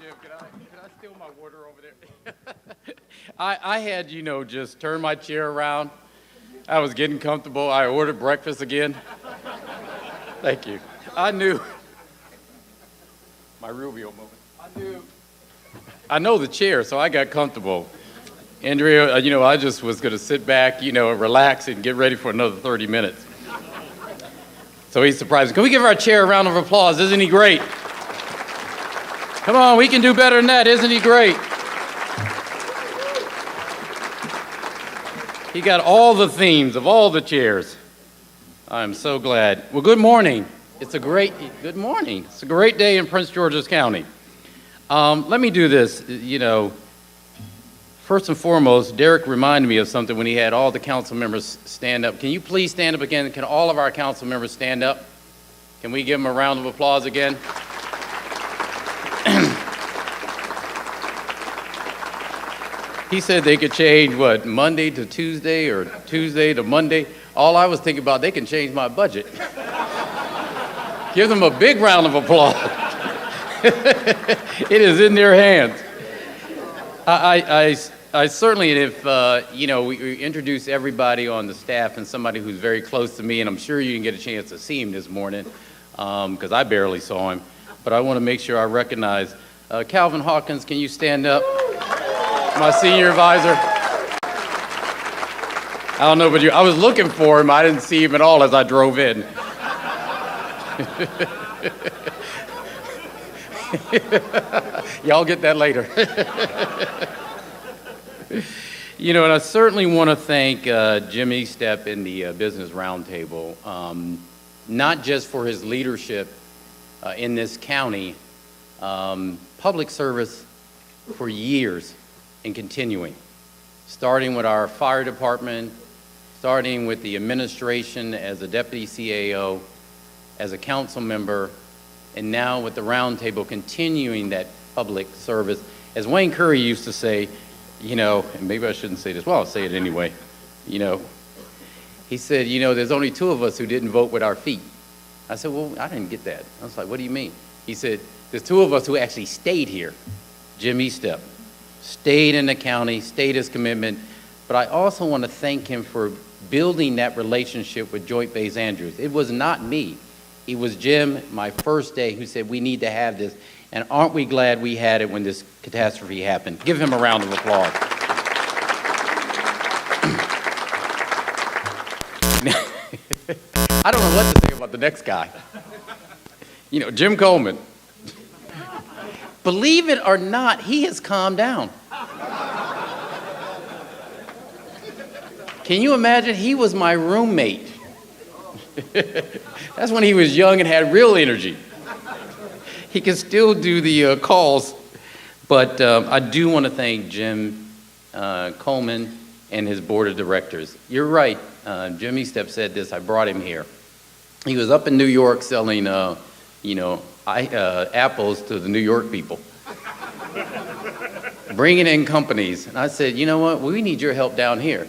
Jim, can I steal my water over there? I had, just turn my chair around. I was getting comfortable. I ordered breakfast again. Thank you. I knew. My Rubio moment. I know the chair, so I got comfortable. Andrea, I just was going to sit back, relax and get ready for another 30 minutes. So he's surprised. Can we give our chair a round of applause? Isn't he great? Come on, we can do better than that. Isn't he great? He got all the themes of all the chairs. I'm so glad. Well, good morning. Good morning. It's a great day in Prince George's County. Let me do this. First and foremost, Derek reminded me of something when he had all the council members stand up. Can you please stand up again? Can all of our council members stand up? Can we give them a round of applause again? He said they could change, Monday to Tuesday or Tuesday to Monday. All I was thinking about, they can change my budget. Give them a big round of applause. It is in their hands. I certainly, if, we introduce everybody on the staff and somebody who's very close to me, and I'm sure you didn't get a chance to see him this morning, because I barely saw him, but I want to make sure I recognize Calvin Hawkins. Can you stand up? My senior advisor. I don't know, but I was looking for him. I didn't see him at all as I drove in. Y'all get that later. And I certainly want to thank Jim Eastep in the Business Roundtable, not just for his leadership in this county, public service for years and continuing, starting with our fire department, starting with the administration as a deputy CAO, as a council member, and now with the roundtable continuing that public service. As Wayne Curry used to say, and maybe I shouldn't say this, well, I'll say it anyway, he said, there's only two of us who didn't vote with our feet. I said, well, I didn't get that. I was like, what do you mean? He said, there's two of us who actually stayed here. Jim Eastep stayed in the county, stayed his commitment, but I also want to thank him for building that relationship with Joint Base Andrews. It was not me. It was Jim, my first day, who said, we need to have this. And aren't we glad we had it when this catastrophe happened? Give him a round of applause. I don't know what to say about the next guy. Jim Coleman. Believe it or not, he has calmed down. Can you imagine? He was my roommate. That's when he was young and had real energy. He can still do the calls, but I do want to thank Jim Coleman and his board of directors. You're right. Jim Eastep said this. I brought him here. He was up in New York selling, apples to the New York people, bringing in companies. And I said, you know what? We need your help down here.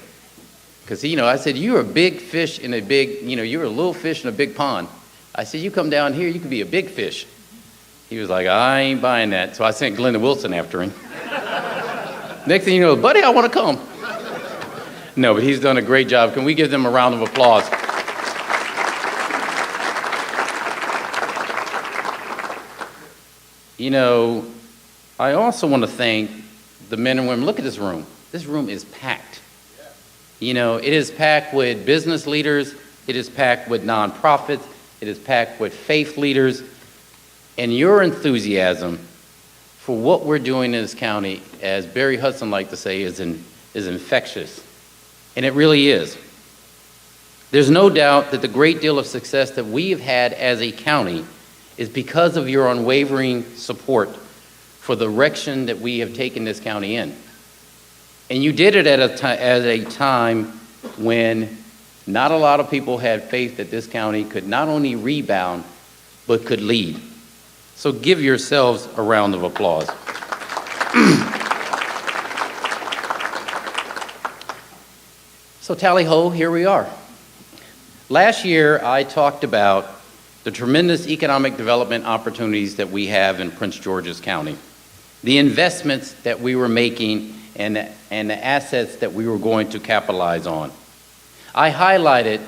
Because, I said, you're a big fish in a big, you're a little fish in a big pond. I said, you come down here, you could be a big fish. He was like, I ain't buying that. So I sent Glenda Wilson after him. Next thing you know, buddy, I want to come. No, but he's done a great job. Can we give them a round of applause? I also want to thank the men and women. Look at this room. This room is packed. It is packed with business leaders. It is packed with nonprofits. It is packed with faith leaders. And your enthusiasm for what we're doing in this county, as Barry Hudson liked to say, is infectious. And it really is. There's no doubt that the great deal of success that we have had as a county is because of your unwavering support for the direction that we have taken this county in. And you did it at a time when not a lot of people had faith that this county could not only rebound, but could lead. So give yourselves a round of applause. So tally ho, here we are. Last year, I talked about the tremendous economic development opportunities that we have in Prince George's County. the investments that we were making, and the assets that we were going to capitalize on. I highlighted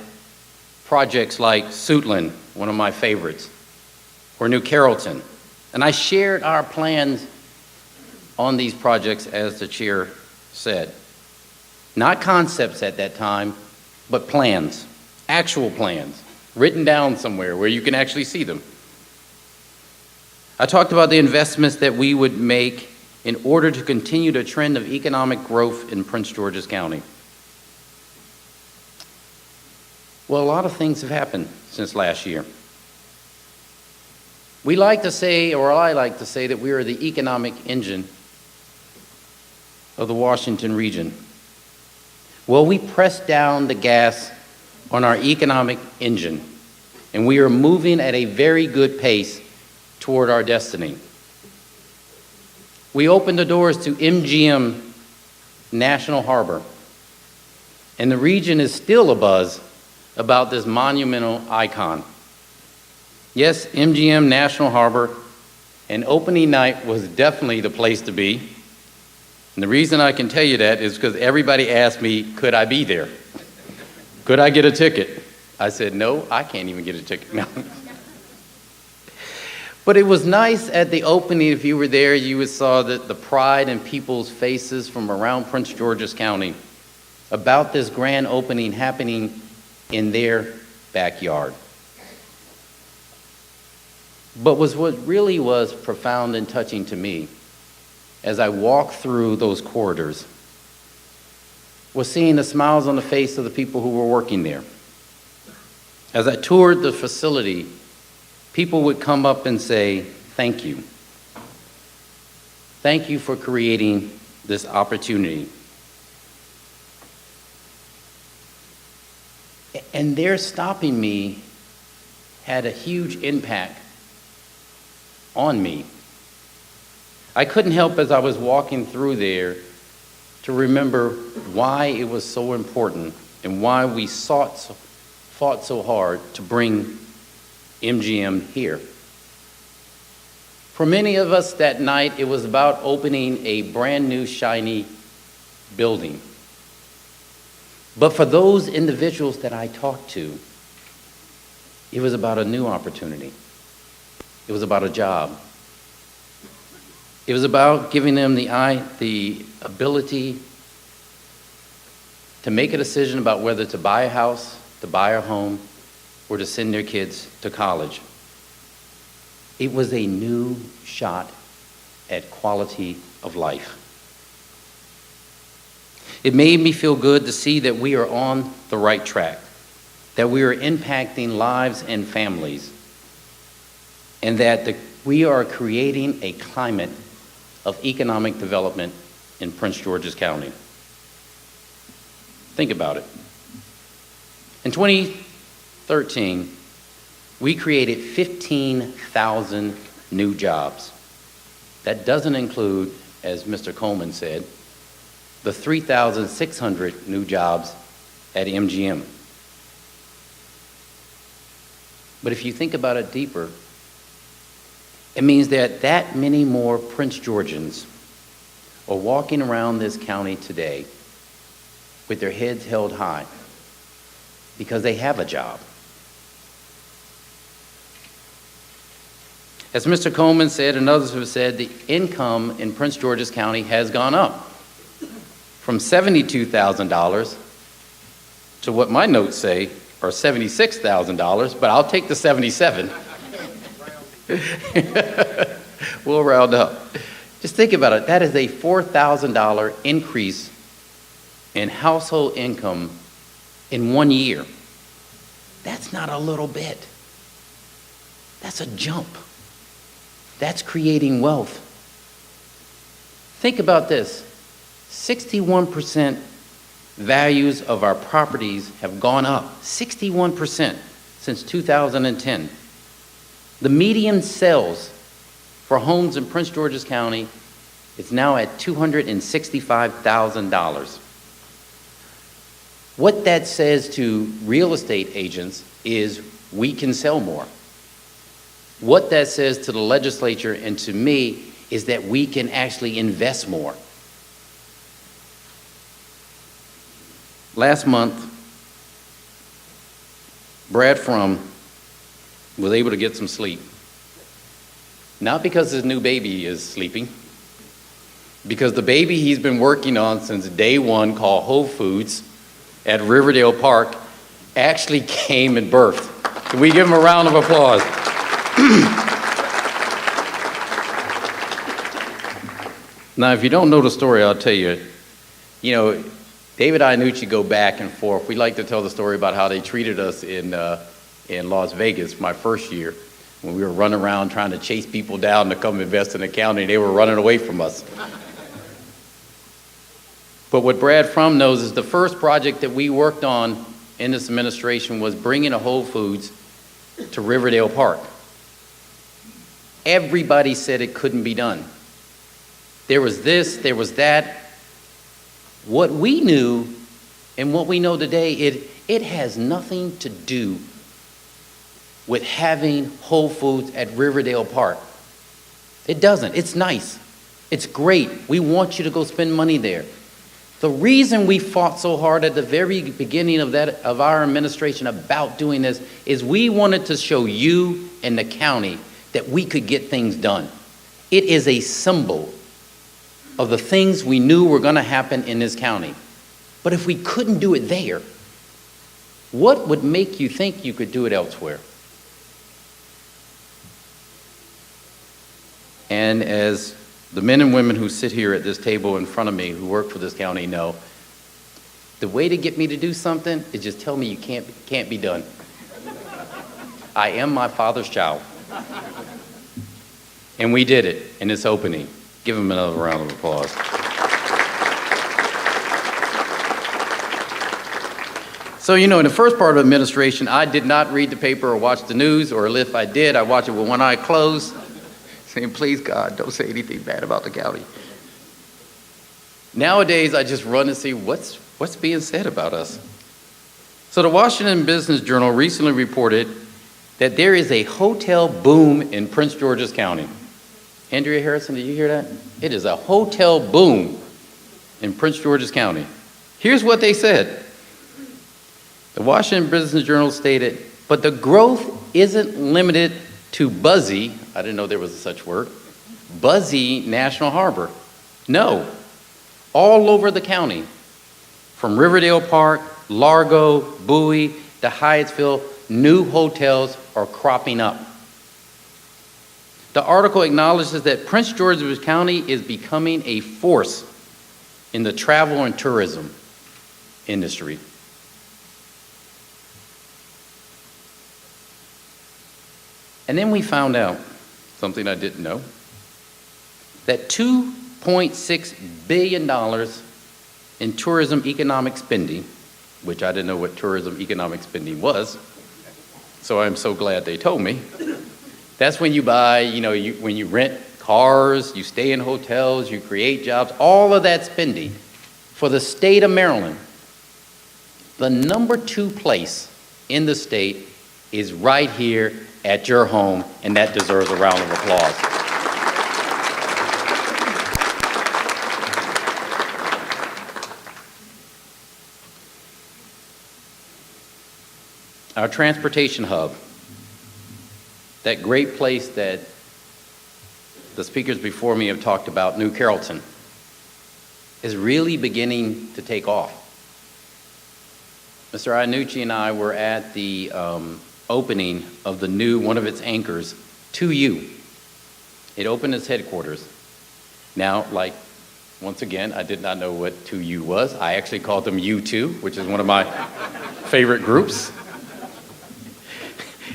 projects like Suitland, one of my favorites, or New Carrollton, and I shared our plans on these projects, as the chair said. Not concepts at that time, but plans, actual plans, written down somewhere where you can actually see them. I talked about the investments that we would make in order to continue the trend of economic growth in Prince George's County. Well, a lot of things have happened since last year. We like to say, or I like to say, that we are the economic engine of the Washington region. Well, we pressed down the gas on our economic engine, and we are moving at a very good pace toward our destiny. We opened the doors to MGM National Harbor, and the region is still abuzz about this monumental icon. Yes, MGM National Harbor, and opening night was definitely the place to be. And the reason I can tell you that is because everybody asked me, could I be there? Could I get a ticket? I said, no, I can't even get a ticket. No. But it was nice at the opening. If you were there, you saw the pride in people's faces from around Prince George's County about this grand opening happening in their backyard. But what really was profound and touching to me as I walked through those corridors was seeing the smiles on the face of the people who were working there. As I toured the facility, people would come up and say, thank you. Thank you for creating this opportunity. And their stopping me had a huge impact on me. I couldn't help, as I was walking through there, to remember why it was so important and why we fought so hard to bring MGM here. For many of us that night, it was about opening a brand new, shiny building. But for those individuals that I talked to, it was about a new opportunity. It was about a job. It was about giving them the ability to make a decision about whether to buy a house, to buy a home, or to send their kids to college. It was a new shot at quality of life. It made me feel good to see that we are on the right track, that we are impacting lives and families, and that we are creating a climate of economic development in Prince George's County. Think about it. In 2013, we created 15,000 new jobs. That doesn't include, as Mr. Coleman said, the 3,600 new jobs at MGM. But if you think about it deeper, it means that many more Prince Georgians are walking around this county today with their heads held high because they have a job. As Mr. Coleman said and others have said, the income in Prince George's County has gone up from $72,000 to what my notes say are $76,000, but I'll take the 77. We'll round up. Just think about it. That is a $4,000 increase in household income in 1 year. That's not a little bit. That's a jump. That's creating wealth. Think about this. 61% values of our properties have gone up. 61% since 2010. The median sales for homes in Prince George's County is now at $265,000. What that says to real estate agents is we can sell more. What that says to the legislature and to me is that we can actually invest more. Last month, Brad Frum was able to get some sleep. Not because his new baby is sleeping, because the baby he's been working on since day one, called Whole Foods at Riverdale Park, actually came and birthed. Can we give him a round of applause? Now, if you don't know the story, I'll tell you. You know, David Iannucci go back and forth. We like to tell the story about how they treated us in Las Vegas my first year, when we were running around trying to chase people down to come invest in the county. They were running away from us. But what Brad Frum knows is the first project that we worked on in this administration was bringing a Whole Foods to Riverdale Park. Everybody said it couldn't be done. There was this, there was that. What we knew and what we know today, it has nothing to do with having Whole Foods at Riverdale Park. It doesn't. It's nice. It's great. We want you to go spend money there. The reason we fought so hard at the very beginning of our administration about doing this is we wanted to show you and the county that we could get things done. It is a symbol of the things we knew were going to happen in this county. But if we couldn't do it there, what would make you think you could do it elsewhere? And as the men and women who sit here at this table in front of me who work for this county know, the way to get me to do something is just tell me you can't be done. I am my father's child. And we did it in this opening. Give him another round of applause. So, you know, in the first part of administration, I did not read the paper or watch the news, or if I did, I watched it with one eye closed, saying, please, God, don't say anything bad about the county. Nowadays, I just run and see what's being said about us. So the Washington Business Journal recently reported that there is a hotel boom in Prince George's County. Andrea Harrison, did you hear that? It is a hotel boom in Prince George's County. Here's what they said. The Washington Business Journal stated, but the growth isn't limited to buzzy, I didn't know there was such word, buzzy National Harbor. No, all over the county, from Riverdale Park, Largo, Bowie, to Hyattsville, new hotels are cropping up. The article acknowledges that Prince George's County is becoming a force in the travel and tourism industry. And then we found out something I didn't know, that $2.6 billion in tourism economic spending, which I didn't know what tourism economic spending was, so I'm so glad they told me. That's when you buy, when you rent cars, you stay in hotels, you create jobs, all of that spending for the state of Maryland. The number 2 place in the state is right here at your home, and that deserves a round of applause. Our transportation hub, that great place that the speakers before me have talked about, New Carrollton, is really beginning to take off. Mr. Iannucci and I were at the opening of the new, one of its anchors, 2U. It opened its headquarters. Now, once again, I did not know what 2U was. I actually called them U2, which is one of my favorite groups.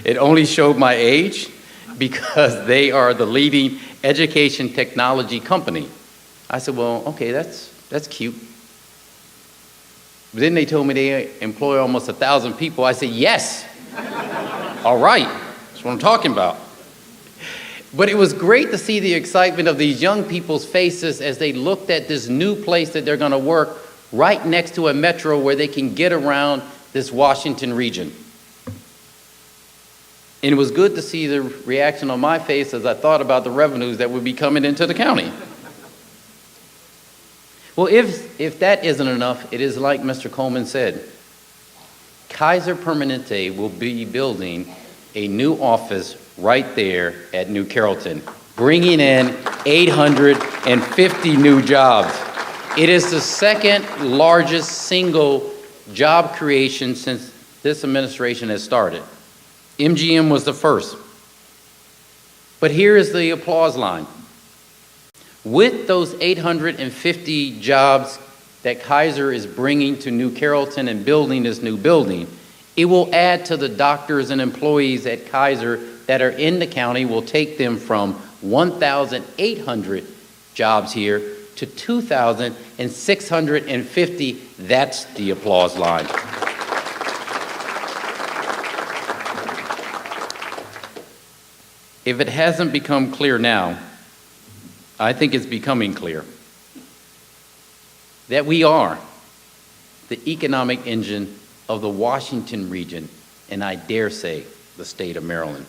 It only showed my age because they are the leading education technology company. I said, well, okay, that's cute. But then they told me they employ almost 1,000 people. I said, yes. All right, that's what I'm talking about. But it was great to see the excitement of these young people's faces as they looked at this new place that they're going to work right next to a metro where they can get around this Washington region. And it was good to see the reaction on my face as I thought about the revenues that would be coming into the county. Well, if that isn't enough, it is like Mr. Coleman said. Kaiser Permanente will be building a new office right there at New Carrollton, bringing in 850 new jobs. It is the second largest single job creation since this administration has started. MGM was the first. But here is the applause line. With those 850 jobs that Kaiser is bringing to New Carrollton and building this new building, it will add to the doctors and employees at Kaiser that are in the county, will take them from 1,800 jobs here to 2,650. That's the applause line. If it hasn't become clear now, I think it's becoming clear that we are the economic engine of the Washington region, and I dare say the state of Maryland.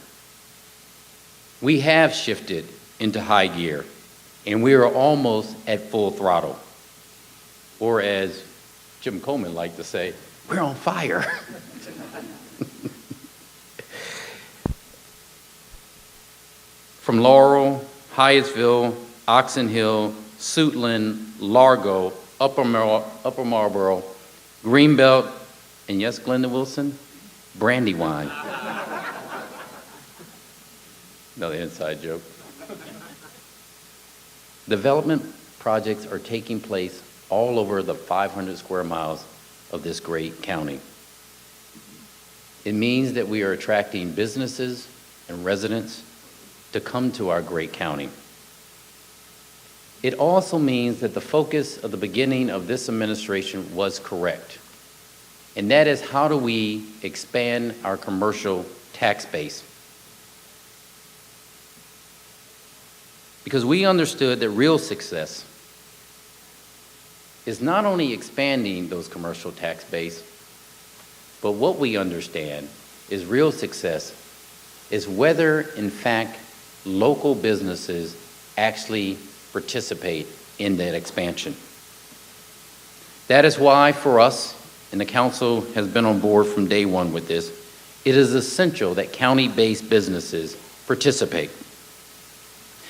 We have shifted into high gear, and we are almost at full throttle. Or as Jim Coleman liked to say, we're on fire. From Laurel, Hyattsville, Oxon Hill, Suitland, Largo, Upper Marlboro, Greenbelt, and yes, Glenda Wilson, Brandywine. Another inside joke. Development projects are taking place all over the 500 square miles of this great county. It means that we are attracting businesses and residents to come to our great county. It also means that the focus of the beginning of this administration was correct, and that is, how do we expand our commercial tax base? Because we understood that real success is not only expanding those commercial tax base, but what we understand is real success is whether, in fact, local businesses actually participate in that expansion. That is why, for us, and the council has been on board from day one with this, it is essential that county-based businesses participate.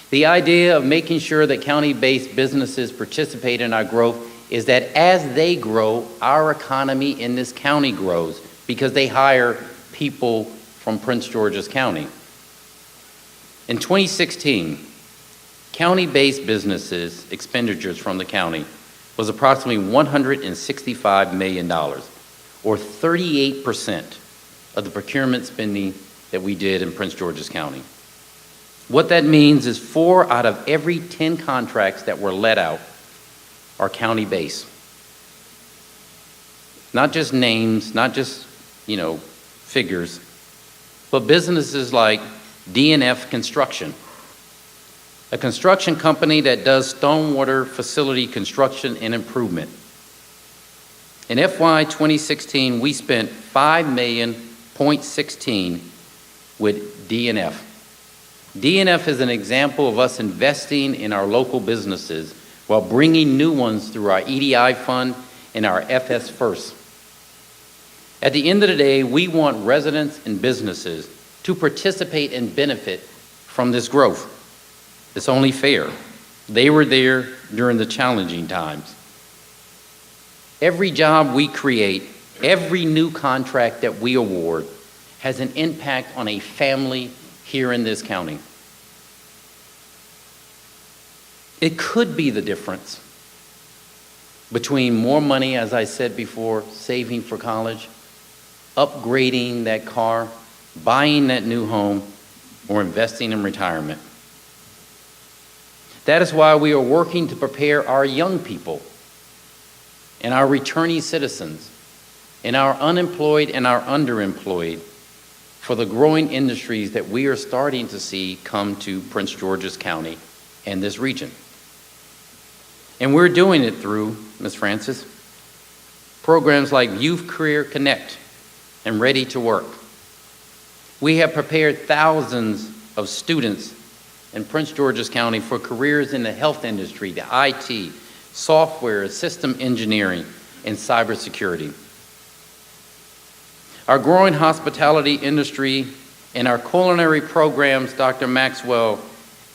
The idea of making sure that county-based businesses participate in our growth is that as they grow, our economy in this county grows because they hire people from Prince George's County. In 2016, county-based businesses' expenditures from the county was approximately $165 million, or 38% of the procurement spending that we did in Prince George's County. What that means is 4 out of every 10 contracts that were let out are county-based. Not just names, not just, figures, but businesses like D&F Construction, a construction company that does stormwater facility construction and improvement. In FY 2016, we spent $5.16 with D&F. D&F is an example of us investing in our local businesses while bringing new ones through our EDI fund and our FS First. At the end of the day, we want residents and businesses to participate and benefit from this growth. It's only fair. They were there during the challenging times. Every job we create, every new contract that we award has an impact on a family here in this county. It could be the difference between more money, as I said before, saving for college, upgrading that car, buying that new home, or investing in retirement. That is why we are working to prepare our young people and our returning citizens and our unemployed and our underemployed for the growing industries that we are starting to see come to Prince George's County and this region. And we're doing it through, Ms. Francis, programs like Youth Career Connect and Ready to Work. We have prepared thousands of students in Prince George's County for careers in the health industry, the IT, software, system engineering, and cybersecurity. Our growing hospitality industry and our culinary programs, Dr. Maxwell,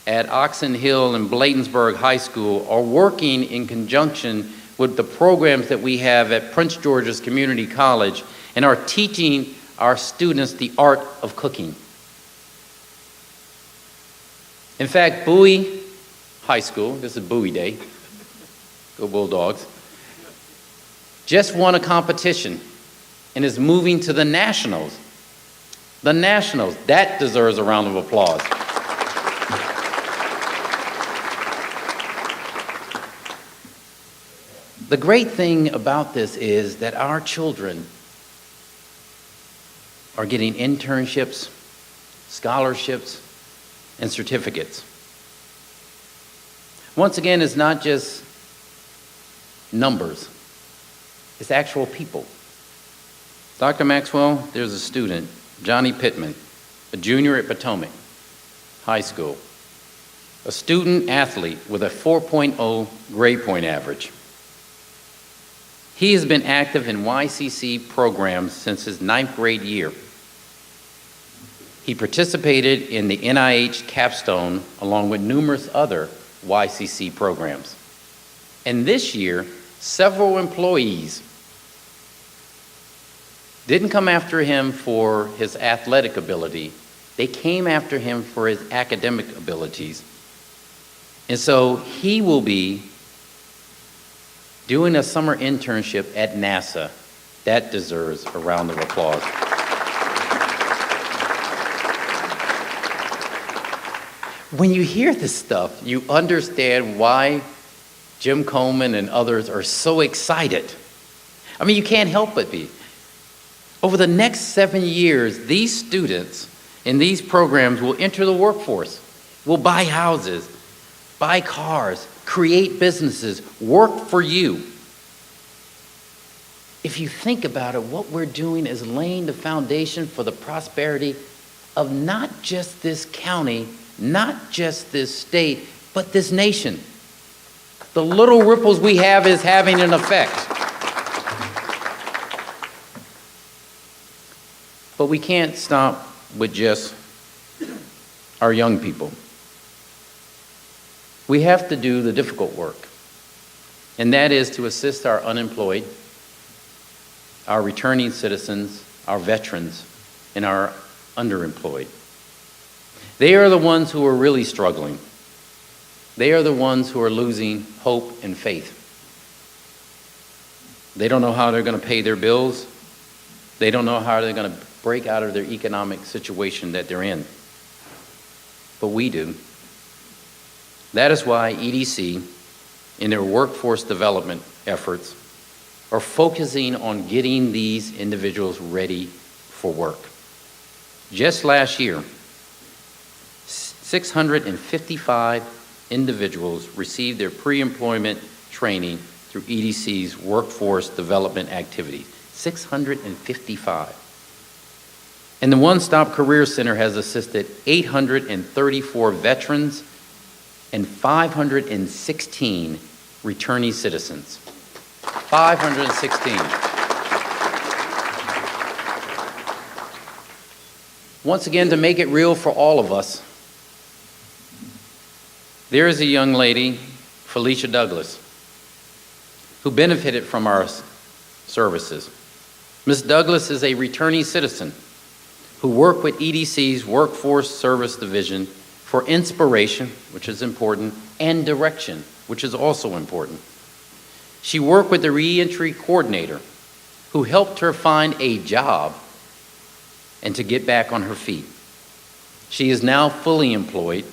at Oxon Hill and Bladensburg High School are working in conjunction with the programs that we have at Prince George's Community College and are teaching our students the art of cooking. In fact, Bowie High School, this is Bowie Day, go Bulldogs, just won a competition and is moving to the Nationals. The Nationals, that deserves a round of applause. The great thing about this is that our children are getting internships, scholarships, and certificates. Once again, it's not just numbers, it's actual people. Dr. Maxwell, there's a student, Johnny Pittman, a junior at Potomac High School, a student athlete with a 4.0 grade point average. He has been active in YCC programs since his 9th grade year. He participated in the NIH Capstone along with numerous other YCC programs. And this year, several employees didn't come after him for his athletic ability. They came after him for his academic abilities. And so he will be doing a summer internship at NASA. That deserves a round of applause. When you hear this stuff, you understand why Jim Coleman and others are so excited. I mean, you can't help but be. Over the next 7 years, these students in these programs will enter the workforce, will buy houses, buy cars, create businesses, work for you. If you think about it, what we're doing is laying the foundation for the prosperity of not just this county, not just this state, but this nation. The little ripples we have is having an effect. But we can't stop with just our young people. We have to do the difficult work, and that is to assist our unemployed, our returning citizens, our veterans, and our underemployed. They are the ones who are really struggling. They are the ones who are losing hope and faith. They don't know how they're going to pay their bills. They don't know how they're going to break out of their economic situation that they're in. But we do. That is why EDC, in their workforce development efforts, are focusing on getting these individuals ready for work. Just last year, 655 individuals received their pre-employment training through EDC's workforce development activity. 655. And the One Stop Career Center has assisted 834 veterans and 516 returning citizens. 516. Once again, to make it real for all of us, there is a young lady, Felicia Douglas, who benefited from our services. Ms. Douglas is a returning citizen who worked with EDC's Workforce Service Division for inspiration, which is important, and direction, which is also important. She worked with the reentry coordinator, who helped her find a job and to get back on her feet. She is now fully employed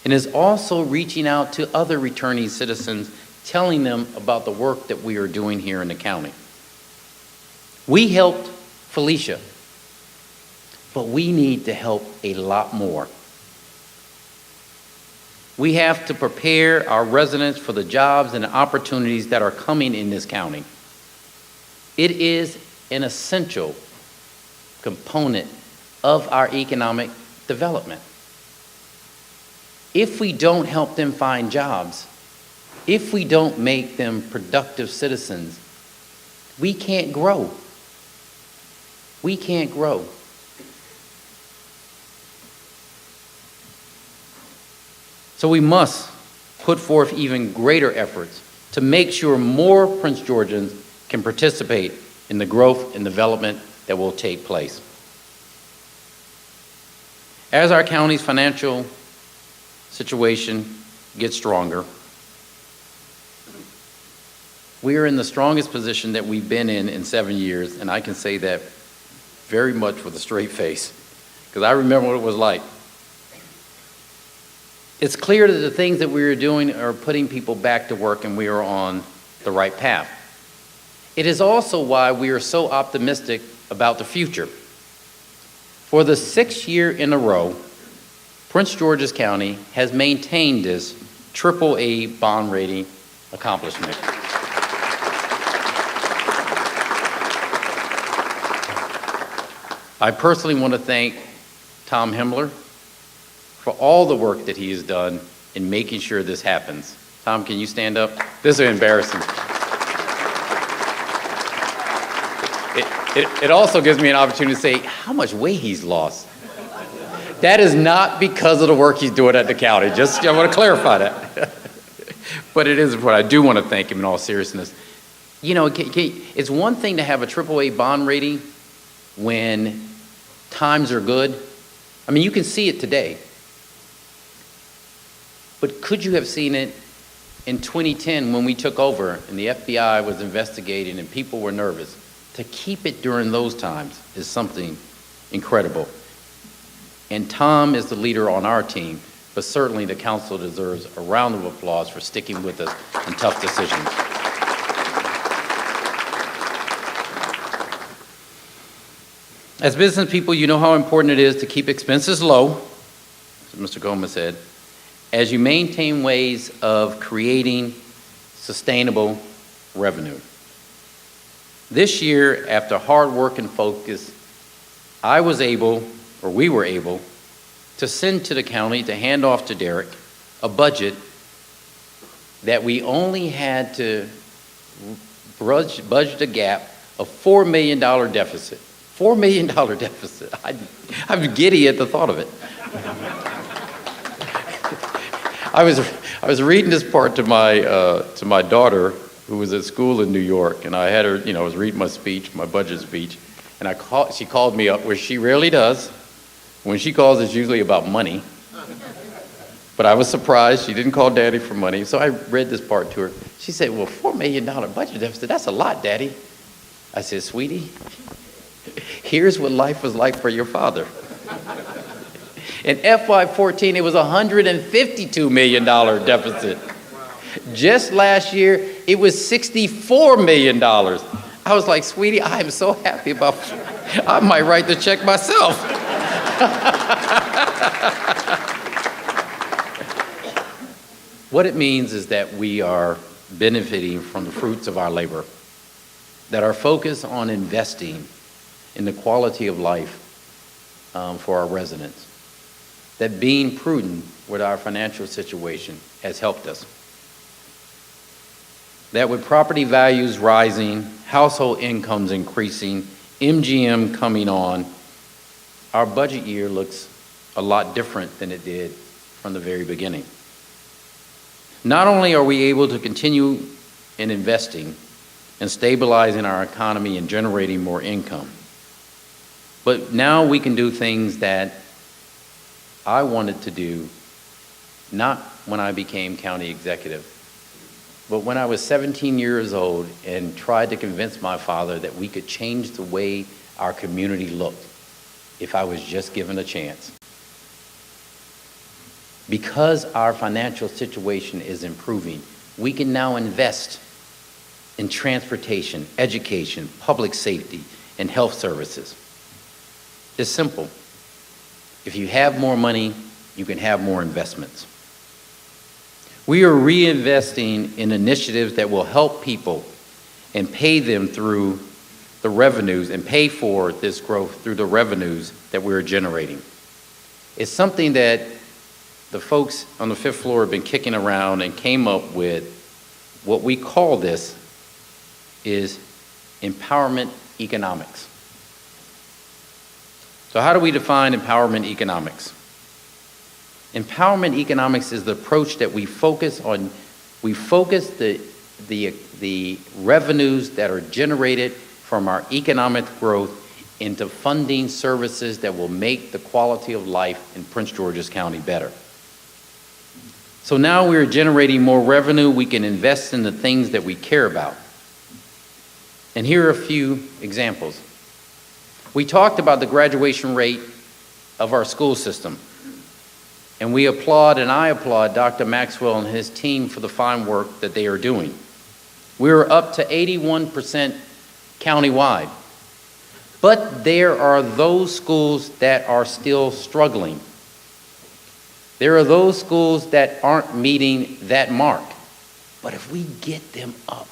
and is also reaching out to other returning citizens, telling them about the work that we are doing here in the county. We helped Felicia, but we need to help a lot more. We have to prepare our residents for the jobs and the opportunities that are coming in this county. It is an essential component of our economic development. If we don't help them find jobs, if we don't make them productive citizens, we can't grow. We can't grow. So we must put forth even greater efforts to make sure more Prince Georgians can participate in the growth and development that will take place. As our county's financial situation gets stronger, we are in the strongest position that we've been in 7 years, and I can say that very much with a straight face, because I remember what it was like. It's clear that the things that we are doing are putting people back to work, and we are on the right path. It is also why we are so optimistic about the future. For the 6th year in a row, Prince George's County has maintained this AAA bond rating accomplishment. I personally want to thank Tom Himmler for all the work that he has done in making sure this happens. Tom, can you stand up? This is embarrassing. It also gives me an opportunity to say how much weight he's lost. That is not because of the work he's doing at the county. I want to clarify that. But it is important. I do want to thank him in all seriousness. You know, it's one thing to have a AAA bond rating when times are good. I mean, you can see it today. But could you have seen it in 2010 when we took over and the FBI was investigating and people were nervous? To keep it during those times is something incredible. And Tom is the leader on our team, but certainly the council deserves a round of applause for sticking with us in tough decisions. As business people, you know how important it is to keep expenses low, as Mr. Gomez said, as you maintain ways of creating sustainable revenue. This year, after hard work and focus, we were able to send to the county to hand off to Derek a budget that we only had to budget a gap of $4 million deficit. $4 million deficit. I'm giddy at the thought of it. I was reading this part to my daughter, who was at school in New York, and I had her, I was reading my budget speech, and she called me up, where she rarely does. When she calls, it's usually about money. But I was surprised she didn't call Daddy for money, so I read this part to her. She said, well, $4 million budget deficit, that's a lot, Daddy. I said, sweetie, here's what life was like for your father. In FY14, it was a $152 million deficit. Just last year, it was $64 million. I was like, sweetie, I am so happy I might write the check myself. What it means is that we are benefiting from the fruits of our labor, that our focus on investing in the quality of life for our residents, that being prudent with our financial situation has helped us. That with property values rising, household incomes increasing, MGM coming on, our budget year looks a lot different than it did from the very beginning. Not only are we able to continue in investing and stabilizing our economy and generating more income, but now we can do things that I wanted to do, not when I became county executive, but when I was 17 years old and tried to convince my father that we could change the way our community looked if I was just given a chance. Because our financial situation is improving, we can now invest in transportation, education, public safety, and health services. It's simple. If you have more money, you can have more investments. We are reinvesting in initiatives that will help people and pay them through the revenues and pay for this growth through the revenues that we're generating. It's something that the folks on the fifth floor have been kicking around and came up with. What we call this is empowerment economics. So how do we define empowerment economics? Empowerment economics is the approach that we focus the revenues that are generated from our economic growth into funding services that will make the quality of life in Prince George's County better. So now we're generating more revenue, we can invest in the things that we care about. And here are a few examples. We talked about the graduation rate of our school system. And we applaud, and I applaud Dr. Maxwell and his team for the fine work that they are doing. We're up to 81% countywide. But there are those schools that are still struggling. There are those schools that aren't meeting that mark. But if we get them up,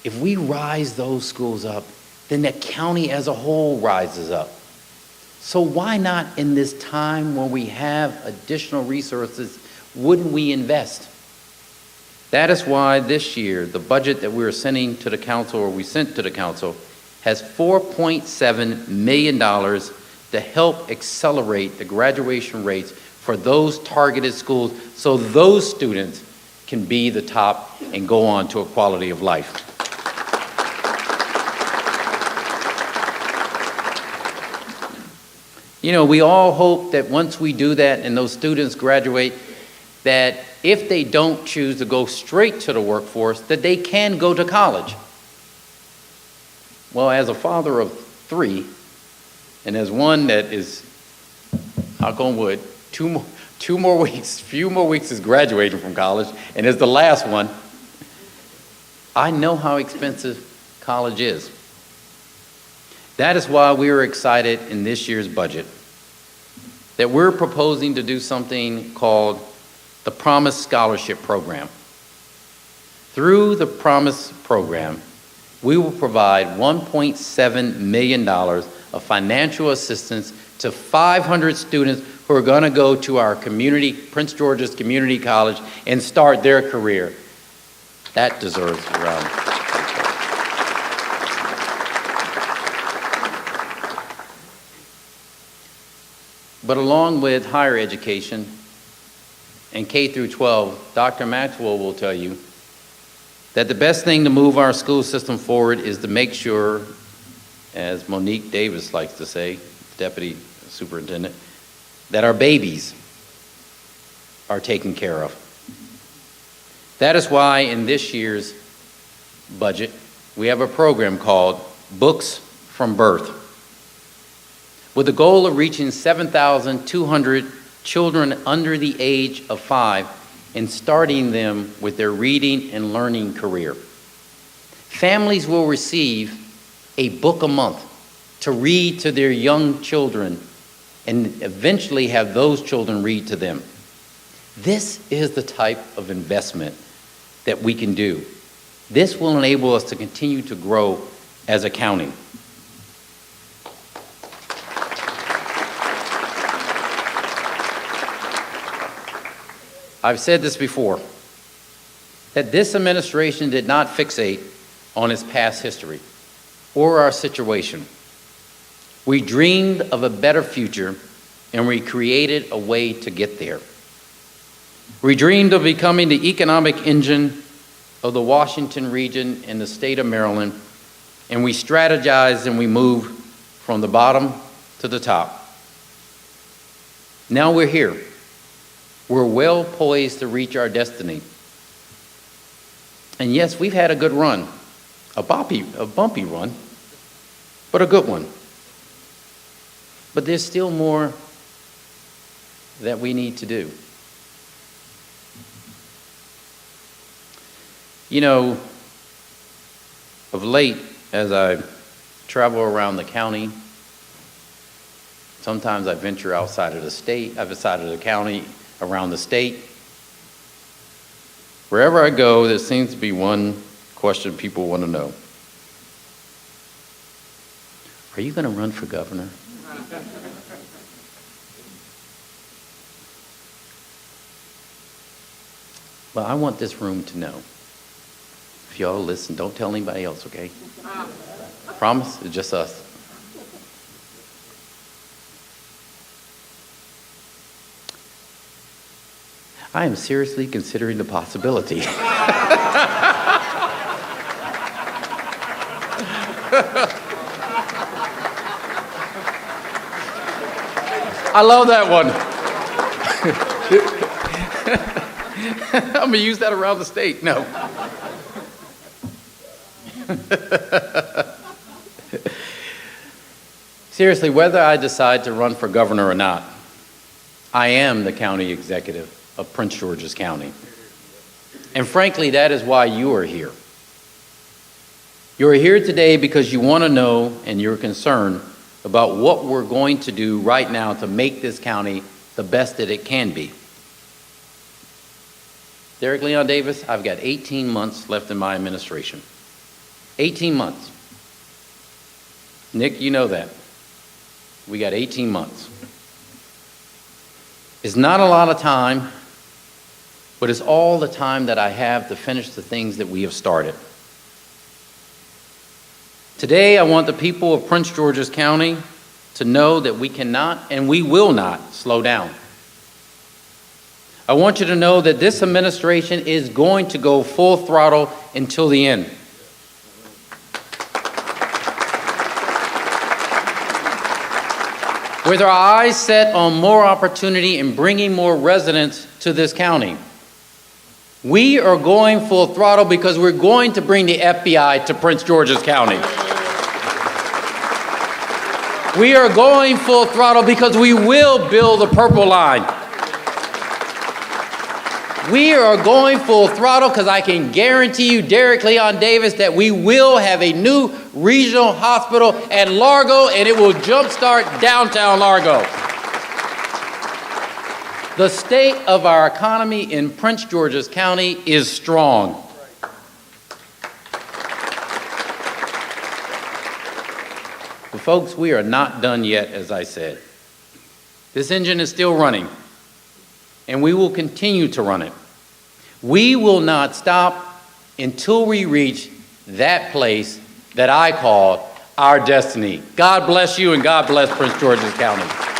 if we rise those schools up, then the county as a whole rises up. So why not, in this time when we have additional resources, wouldn't we invest? That is why this year, the budget that we're sending to the council, or we sent to the council, has $4.7 million to help accelerate the graduation rates for those targeted schools so those students can be the top and go on to a quality of life. You know, we all hope that once we do that and those students graduate, that if they don't choose to go straight to the workforce, that they can go to college. Well, as a father of 3, and as one that is, knock on wood, few more weeks is graduating from college, and is the last one, I know how expensive college is. That is why we are excited in this year's budget that we're proposing to do something called the Promise Scholarship Program. Through the Promise Program, we will provide $1.7 million of financial assistance to 500 students who are going to go to our community, Prince George's Community College, and start their career. That deserves a round. But along with higher education and K through 12, Dr. Maxwell will tell you that the best thing to move our school system forward is to make sure, as Monique Davis likes to say, Deputy Superintendent, that our babies are taken care of. That is why in this year's budget, we have a program called Books from Birth, with the goal of reaching 7,200 children under the age of 5 and starting them with their reading and learning career. Families will receive a book a month to read to their young children and eventually have those children read to them. This is the type of investment that we can do. This will enable us to continue to grow as a county. I've said this before, that this administration did not fixate on its past history or our situation. We dreamed of a better future, and we created a way to get there. We dreamed of becoming the economic engine of the Washington region and the state of Maryland, and we strategized and we moved from the bottom to the top. Now we're here. We're well poised to reach our destiny. And yes, we've had a good run, a bumpy run, but a good one. But there's still more that we need to do. You know, of late, as I travel around the county, sometimes I venture outside of the state, outside of the county, around the state. Wherever I go, there seems to be one question people want to know. Are you going to run for governor? Well, I want this room to know. If y'all listen, don't tell anybody else, okay? Promise? It's just us. I am seriously considering the possibility. I love that one. I'm going to use that around the state. No. Seriously, whether I decide to run for governor or not, I am the county executive of Prince George's County. And frankly, that is why you are here. You're here today because you want to know and you're concerned about what we're going to do right now to make this county the best that it can be. Derek Leon Davis, I've got 18 months left in my administration. 18 months. Nick, you know that. We got 18 months. It's not a lot of time, but it's all the time that I have to finish the things that we have started. Today, I want the people of Prince George's County to know that we cannot and we will not slow down. I want you to know that this administration is going to go full throttle until the end. With our eyes set on more opportunity and bringing more residents to this county, we are going full throttle because we're going to bring the FBI to Prince George's County. We are going full throttle because we will build the Purple Line. We are going full throttle because I can guarantee you, Derek Leon Davis, that we will have a new regional hospital at Largo, and it will jumpstart downtown Largo. The state of our economy in Prince George's County is strong. But folks, we are not done yet, as I said. This engine is still running, and we will continue to run it. We will not stop until we reach that place that I call our destiny. God bless you, and God bless Prince George's County.